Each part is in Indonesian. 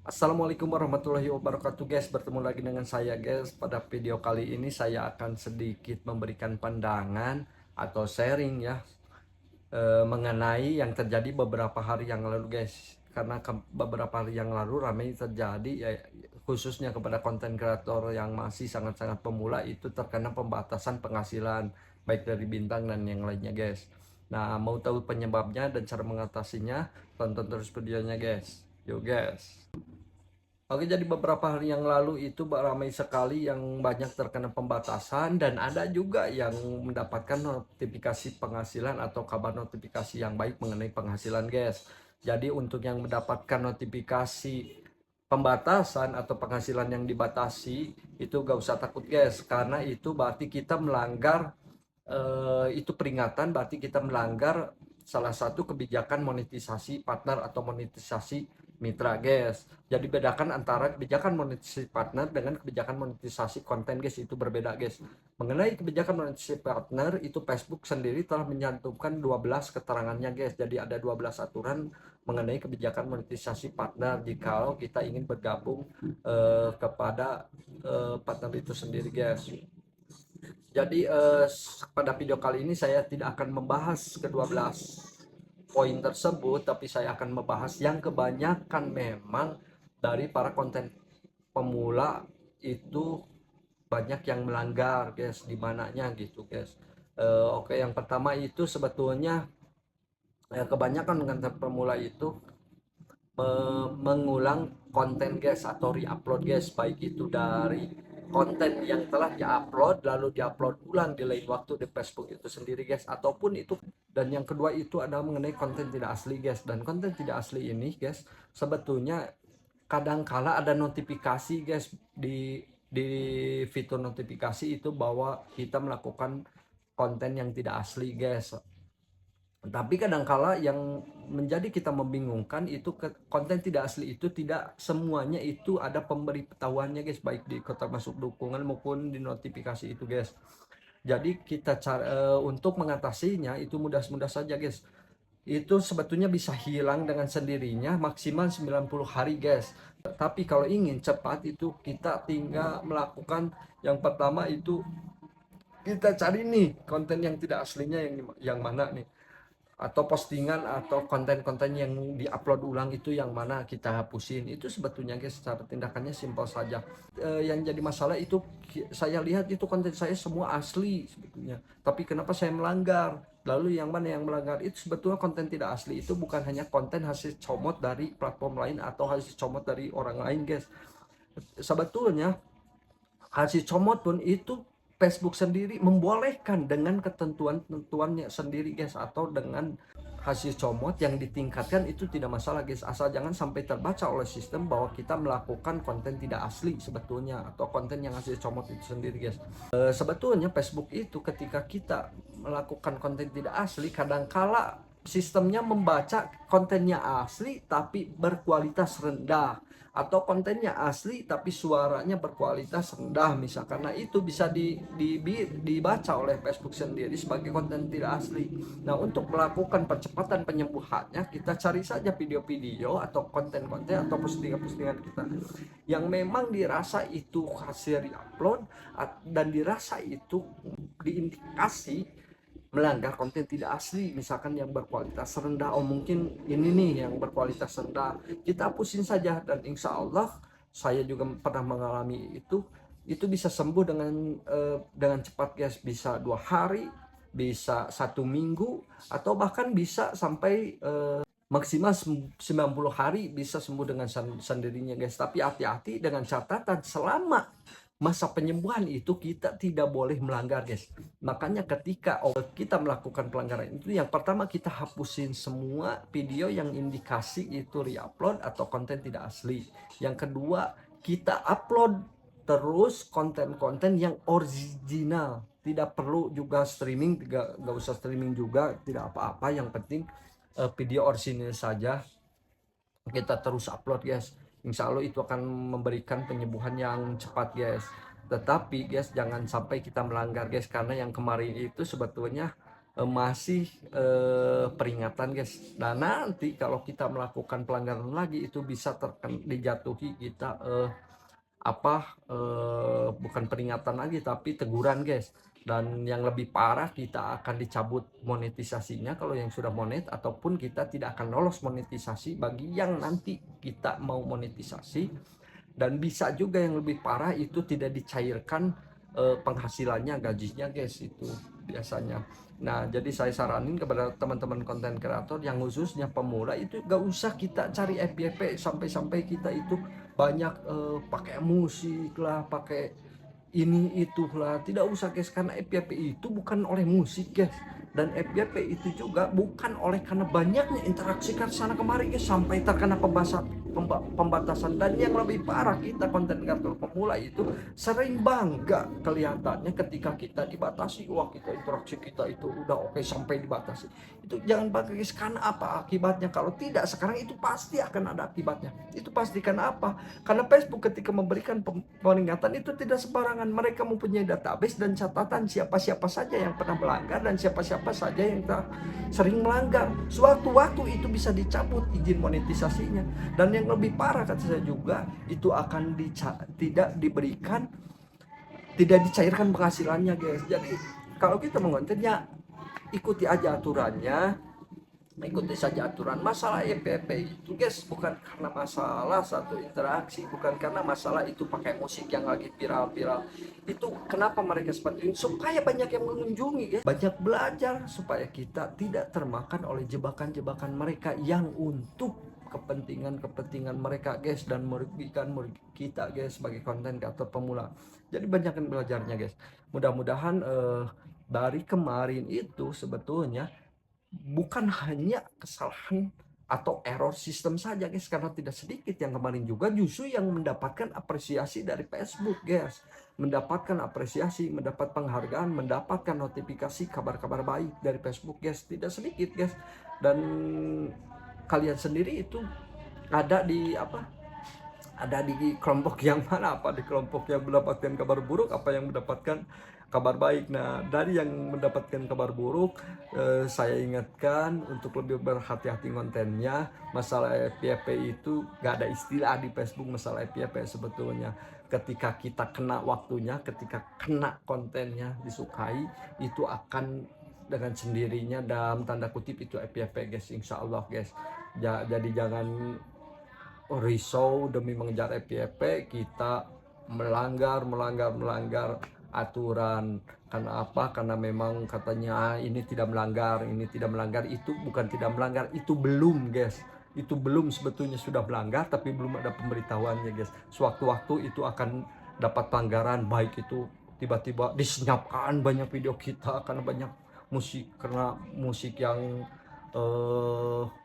Assalamualaikum warahmatullahi wabarakatuh guys. Bertemu lagi dengan saya guys. Pada video kali ini saya akan sedikit memberikan pandangan atau sharing ya, mengenai yang terjadi beberapa hari yang lalu guys. Karena beberapa hari yang lalu ramai terjadi ya, khususnya kepada konten kreator yang masih sangat-sangat pemula, itu terkena pembatasan penghasilan baik dari bintang dan yang lainnya guys. Nah, mau tahu penyebabnya dan cara mengatasinya, tonton terus videonya guys. Yuk guys. Oke, jadi beberapa hari yang lalu itu ramai sekali yang banyak terkena pembatasan, dan ada juga yang mendapatkan notifikasi penghasilan atau kabar notifikasi yang baik mengenai penghasilan guys. Jadi untuk yang mendapatkan notifikasi pembatasan atau penghasilan yang dibatasi itu gak usah takut guys, karena itu berarti kita melanggar, itu peringatan, berarti kita melanggar salah satu kebijakan monetisasi partner atau monetisasi mitra guys. Jadi bedakan antara kebijakan monetisasi partner dengan kebijakan monetisasi konten guys, itu berbeda guys. Mengenai kebijakan monetisasi partner itu Facebook sendiri telah menyantumkan 12 keterangannya guys. Jadi ada 12 aturan mengenai kebijakan monetisasi partner jika kita ingin bergabung kepada partner itu sendiri guys. Jadi pada video kali ini saya tidak akan membahas ke-12 poin tersebut, tapi saya akan membahas yang kebanyakan memang dari para konten pemula itu banyak yang melanggar guys, di mananya gitu guys. Oke, yang pertama itu sebetulnya kebanyakan konten pemula itu mengulang konten guys atau re-upload guys, baik itu dari konten yang telah diupload lalu diupload ulang di lain waktu di Facebook itu sendiri guys, ataupun itu. Dan yang kedua itu adalah mengenai konten tidak asli guys. Dan konten tidak asli ini guys, sebetulnya kadangkala ada notifikasi guys di fitur notifikasi itu bahwa kita melakukan konten yang tidak asli guys. Tapi kadangkala yang menjadi kita membingungkan itu konten tidak asli itu tidak semuanya itu ada pemberitahuannya guys, baik di kotak masuk dukungan maupun di notifikasi itu guys. Jadi kita untuk mengatasinya itu mudah-mudah saja guys. Itu sebetulnya bisa hilang dengan sendirinya maksimal 90 hari guys. Tapi kalau ingin cepat itu kita tinggal melakukan yang pertama itu kita cari nih konten yang tidak aslinya yang mana nih, atau postingan atau konten-konten yang diupload ulang itu yang mana kita hapusin. Itu sebetulnya guys cara tindakannya simpel saja. Yang jadi masalah itu saya lihat itu konten saya semua asli sebetulnya, tapi kenapa saya melanggar? Lalu yang mana yang melanggar? Itu sebetulnya konten tidak asli itu bukan hanya konten hasil comot dari platform lain atau hasil comot dari orang lain guys. Sebetulnya hasil comot pun itu Facebook sendiri membolehkan dengan ketentuan-ketentuannya sendiri guys, atau dengan hasil comot yang ditingkatkan itu tidak masalah guys, asal jangan sampai terbaca oleh sistem bahwa kita melakukan konten tidak asli sebetulnya, atau konten yang hasil comot itu sendiri guys. Sebetulnya Facebook itu ketika kita melakukan konten tidak asli, kadangkala sistemnya membaca kontennya asli tapi berkualitas rendah, atau kontennya asli tapi suaranya berkualitas rendah misalkan. Nah itu bisa dibaca oleh Facebook sendiri sebagai konten tidak asli. Nah untuk melakukan percepatan penyembuhannya, kita cari saja video-video atau konten-konten atau postingan-postingan kita yang memang dirasa itu hasil upload dan dirasa itu diindikasi melanggar konten tidak asli, misalkan yang berkualitas rendah. Oh mungkin ini nih yang berkualitas rendah, kita hapusin saja, dan insya Allah saya juga pernah mengalami itu bisa sembuh dengan cepat guys. Bisa 2 hari, bisa 1 minggu, atau bahkan bisa sampai maksimal 90 hari bisa sembuh dengan sendirinya guys. Tapi hati-hati dengan catatan, selama masa penyembuhan itu kita tidak boleh melanggar guys. Makanya ketika kita melakukan pelanggaran itu, yang pertama kita hapusin semua video yang indikasi itu re-upload atau konten tidak asli. Yang kedua, kita upload terus konten-konten yang original. Tidak perlu juga streaming, gak usah streaming juga, tidak apa-apa, yang penting video original saja kita terus upload guys. Insya Allah itu akan memberikan penyembuhan yang cepat guys. Tetapi guys jangan sampai kita melanggar guys, karena yang kemarin itu sebetulnya masih peringatan guys. Dan nanti kalau kita melakukan pelanggaran lagi itu bisa dijatuhi kita bukan peringatan lagi tapi teguran guys. Dan yang lebih parah kita akan dicabut monetisasinya kalau yang sudah monet, ataupun kita tidak akan lolos monetisasi bagi yang nanti kita mau monetisasi. Dan bisa juga yang lebih parah itu tidak dicairkan penghasilannya, gajinya guys, itu biasanya. Nah, jadi saya saranin kepada teman-teman konten kreator yang khususnya pemula itu gak usah kita cari FYP sampai-sampai kita itu banyak pakai musik lah, pakai ini itulah. Tidak usah guys, karena FYP itu bukan oleh musik guys, dan FYP itu juga bukan oleh karena banyaknya interaksi ke sana kemari guys sampai terkena pembatasan. Dan yang lebih parah, kita konten kreator pemula itu sering bangga kelihatannya ketika kita dibatasi. Wah, kita interaksi kita itu udah oke sampai dibatasi. Itu jangan bangga guys, karena apa akibatnya? Kalau tidak sekarang itu pasti akan ada akibatnya. Itu pasti. Karena apa? Karena Facebook ketika memberikan peringatan itu tidak sembarangan. Mereka mempunyai database dan catatan siapa-siapa saja yang pernah melanggar dan siapa-siapa saja yang sering melanggar. Suatu waktu itu bisa dicabut izin monetisasinya. Dan yang lebih parah kata saya juga, itu akan tidak diberikan, tidak dicairkan penghasilannya guys. Jadi kalau kita mengontennya, ikuti aja aturannya, ikuti saja aturan. Masalah FYP itu guys bukan karena masalah satu interaksi, bukan karena masalah itu pakai musik yang lagi viral-viral. Itu kenapa mereka seperti ini? Supaya banyak yang mengunjungi guys, banyak belajar, supaya kita tidak termakan oleh jebakan-jebakan mereka yang untuk kepentingan mereka guys, dan merugikan kita guys sebagai konten kreator pemula. Jadi banyak yang belajarnya guys. Mudah-mudahan dari kemarin itu sebetulnya bukan hanya kesalahan atau error sistem saja guys, karena tidak sedikit yang kemarin juga justru yang mendapatkan apresiasi dari Facebook guys, mendapatkan apresiasi, mendapat penghargaan, mendapatkan notifikasi kabar-kabar baik dari Facebook guys, tidak sedikit guys. Dan kalian sendiri itu ada di kelompok yang mana? Apa di kelompok yang mendapatkan kabar buruk, apa yang mendapatkan kabar baik? Nah, dari yang mendapatkan kabar buruk, saya ingatkan untuk lebih berhati-hati kontennya. Masalah FYP itu gak ada istilah di Facebook masalah FYP sebetulnya. Ketika kita kena waktunya, ketika kena kontennya disukai, itu akan dengan sendirinya dalam tanda kutip itu FYP guys, insya Allah guys. Jadi jangan risau demi mengejar FYP kita melanggar aturan. Karena apa? Karena memang katanya ini tidak melanggar, ini tidak melanggar. Itu bukan tidak melanggar, itu belum guys, itu belum, sebetulnya sudah melanggar tapi belum ada pemberitahuannya guys. Sewaktu-waktu itu akan dapat pelanggaran, baik itu tiba-tiba disenyapkan banyak video kita karena banyak musik, karena musik yang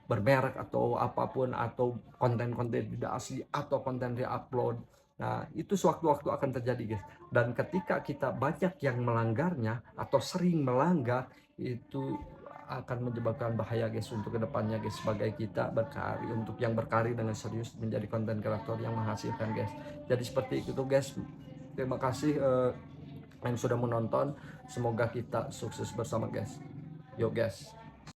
bermerek atau apapun, atau konten-konten tidak asli, atau konten re-upload. Nah, itu sewaktu-waktu akan terjadi guys. Dan ketika kita banyak yang melanggarnya atau sering melanggar, itu akan menyebabkan bahaya guys untuk kedepannya guys, sebagai kita berkarir, untuk yang berkarir dengan serius menjadi konten kreator yang menghasilkan guys. Jadi seperti itu guys. Terima kasih yang sudah menonton. Semoga kita sukses bersama guys. Yo guys.